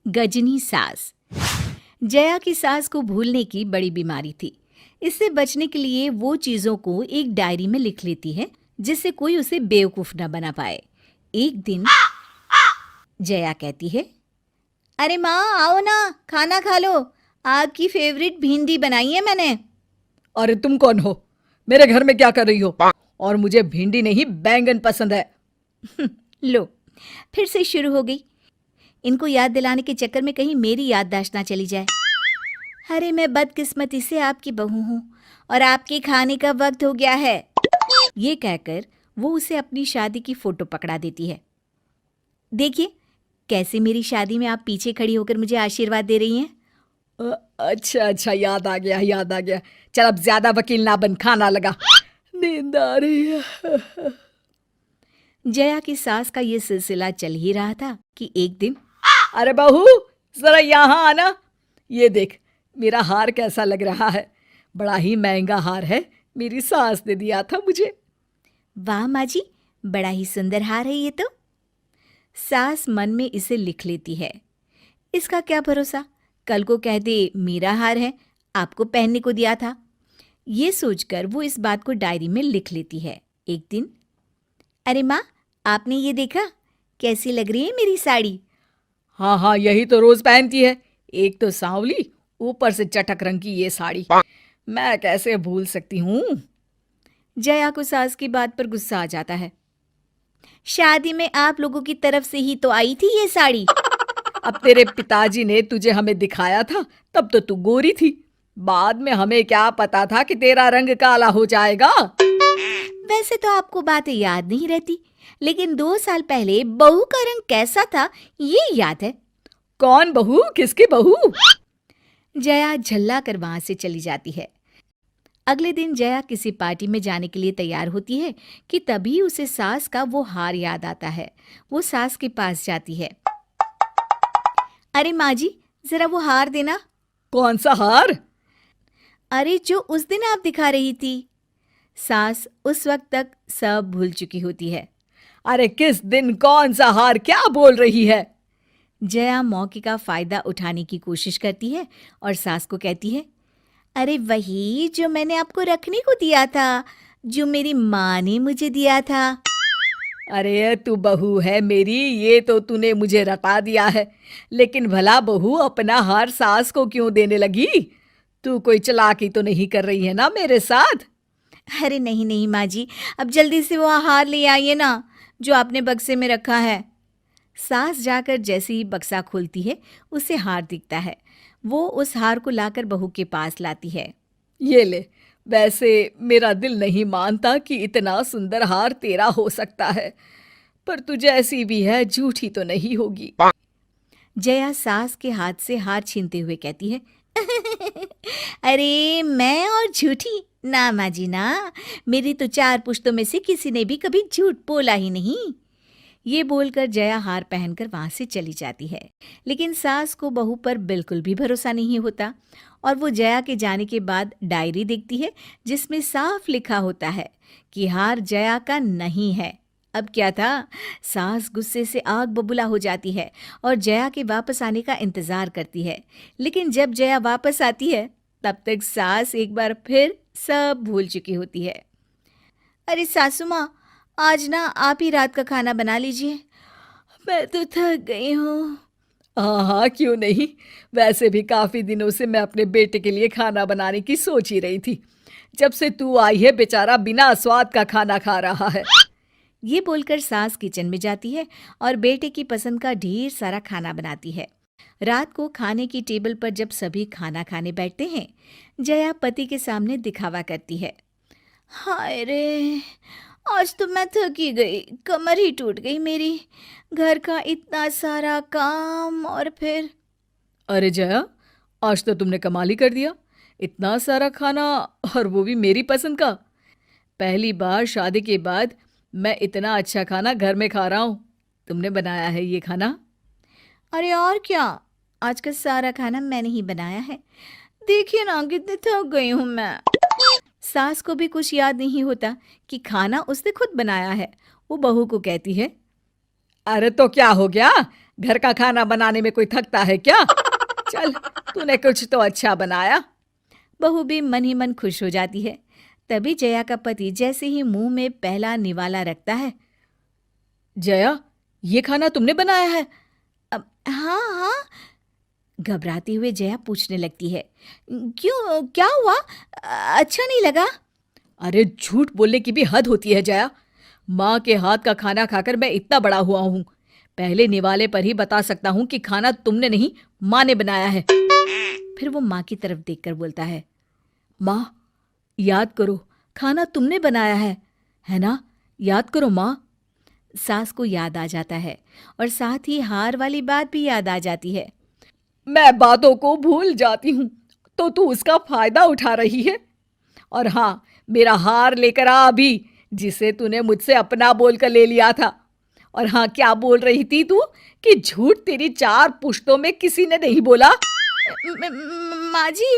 गजनी सास। जया की सास को भूलने की बड़ी बीमारी थी। इससे बचने के लिए वो चीजों को एक डायरी में लिख लेती है जिससे कोई उसे बेवकूफ न बना पाए। एक दिन जया कहती है, अरे माँ आओ ना, खाना खा लो, आपकी फेवरेट भिंडी बनाई है मैंने। अरे तुम कौन हो? मेरे घर में क्या कर रही हो? और मुझे भिंडी नहीं बैंगन पसंद है। लो, फिर से शुरू हो गई। इनको याद दिलाने के चक्कर में कहीं मेरी याददाश्त ना चली जाए। अरे मैं बदकिस्मती से आपकी बहू हूँ और आपके खाने का वक्त हो गया है। ये कहकर वो उसे अपनी शादी की फोटो पकड़ा देती है। देखिए कैसे मेरी शादी में आप पीछे खड़ी होकर मुझे आशीर्वाद दे रही हैं। अच्छा याद आ गया। चल अब ज्यादा वकील ना बन, खाना लगा, नींद आ रही है। जया की सास का ये सिलसिला चल ही रहा था कि एक दिन, अरे बहू जरा यहाँ आना, ये देख मेरा हार कैसा लग रहा है। बड़ा ही महंगा हार है, मेरी सास ने दिया था मुझे। वाह माँ जी, बड़ा ही सुंदर हार है ये तो। सास मन में इसे लिख लेती है। इसका क्या भरोसा, कल को कह दे मेरा हार है, आपको पहनने को दिया था। ये सोचकर वो इस बात को डायरी में लिख लेती है। एक दिन, अरे माँ आपने ये देखा, कैसी लग रही है मेरी साड़ी। हाँ यही तो रोज पहनती है, एक तो सांवली ऊपर से चटक रंग की ये साड़ी, मैं कैसे भूल सकती हूँ। जया को सास की बात पर गुस्सा आ जाता है। शादी में आप लोगों की तरफ से ही तो आई थी ये साड़ी। अब तेरे पिताजी ने तुझे हमें दिखाया था तब तो तू गोरी थी, बाद में हमें क्या पता था कि तेरा रंग काला हो जाएगा। वैसे तो आपको बातें याद नहीं रहती, लेकिन 2 साल पहले बहू का रंग कैसा था ये याद है। कौन बहू? किसकी बहू? जया झल्ला कर वहां से चली जाती है। अगले दिन जया किसी पार्टी में जाने के लिए तैयार होती है कि तभी उसे सास का वो हार याद आता है। वो सास के पास जाती है। अरे माँ जी जरा वो हार देना। कौन सा हार? अरे जो उस दिन आप दिखा रही थी। सास उस वक्त तक सब भूल चुकी होती है। अरे किस दिन कौन सा हार, क्या बोल रही है? जया मौके का फायदा उठाने की कोशिश करती है और सास को कहती है, अरे वही जो मैंने आपको रखने को दिया था, जो मेरी माँ ने मुझे दिया था। अरे तू बहू है मेरी, ये तो तूने मुझे रटा दिया है, लेकिन भला बहू अपना हार सास को क्यों देने लगी? तू कोई चालाकी तो नहीं कर रही है ना मेरे साथ? अरे नहीं नहीं माँ जी, अब जल्दी से वो हार ले आइए ना जो आपने बक्से में रखा है। सास जाकर जैसे ही बक्सा खोलती है उसे हार दिखता है। वो उस हार को लाकर बहू के पास लाती है। ये ले, वैसे मेरा दिल नहीं मानता कि इतना सुंदर हार तेरा हो सकता है, पर तू जैसी भी है झूठी तो नहीं होगी। जया सास के हाथ से हार छीनते हुए कहती है, अरे मैं और झूठी ना माँ जी ना, मेरी तो 4 पुश्तों में से किसी ने भी कभी झूठ बोला ही नहीं। ये बोलकर जया हार पहनकर वहां से चली जाती है। लेकिन सास को बहू पर बिल्कुल भी भरोसा नहीं होता और वो जया के जाने के बाद डायरी देखती है जिसमें साफ लिखा होता है कि हार जया का नहीं है। अब क्या था, सास गुस्से से आग बबूला हो जाती है और जया के वापस आने का इंतजार करती है। लेकिन जब जया वापस आती है तब तक सास एक बार फिर सब भूल चुकी होती है। अरे सासू माँ, आज ना आप ही रात का खाना बना लीजिए, मैं तो थक गई हूँ। हाँ क्यों नहीं, वैसे भी काफी दिनों से मैं अपने बेटे के लिए खाना बनाने की सोच ही रही थी। जब से तू आई है बेचारा बिना स्वाद का खाना खा रहा है। ये बोलकर सास किचन में जाती है और बेटे की पसंद का ढेर सारा खाना बनाती है। रात को खाने की टेबल पर जब सभी खाना खाने बैठते हैं, जया पति के सामने दिखावा करती है। हाय रे, आज तो मैं थकी गई, कमर ही टूट गई मेरी। घर का इतना सारा काम और फिर। अरे जया, आज तो तुमने कमाल ही कर दिया, इतना सारा खाना और वो भी मेरी पसंद का। पहली बार शादी के बाद मैं इतना अच्छा खाना घर में खा रहा हूँ। तुमने बनाया है ये खाना? अरे और क्या, आज का सारा खाना मैंने ही बनाया है। देखिए ना कितनी थक गई हूँ मैं। सास को भी कुछ याद नहीं होता कि खाना उसने खुद बनाया है। वो बहू को कहती है, अरे तो क्या हो गया, घर का खाना बनाने में कोई थकता है क्या? चल, तूने कुछ तो अच्छा बनाया। बहू भी मन ही मन खुश हो जाती है। तभी जया का पति जैसे ही मुंह में पहला निवाला रखता है, जया, ये खाना तुमने बनाया है? हाँ हाँ, घबराते हुए जया पूछने लगती है, क्यों, क्या हुआ, अच्छा नहीं लगा? अरे झूठ बोलने की भी हद होती है जया। माँ के हाथ का खाना खाकर मैं इतना बड़ा हुआ हूँ। पहले निवाले पर ही बता सकता हूँ कि खाना तुमने नहीं, माँ ने बनाया है। फिर वो माँ की तरफ देखकर बोलता है, माँ, याद करो, खाना तुमने बनाया है ना? याद करो माँ। सास को याद आ जाता है और साथ ही हार वाली बात भी याद आ जाती है। मैं बातों को भूल जाती हूँ तो तू उसका फायदा उठा रही है। और हाँ, मेरा हार लेकर आ अभी, जिसे तूने मुझसे अपना बोलकर ले लिया था। और हाँ, क्या बोल रही थी तू कि झूठ तेरी 4 पुश्तों में किसी ने नहीं बोला? माँ जी,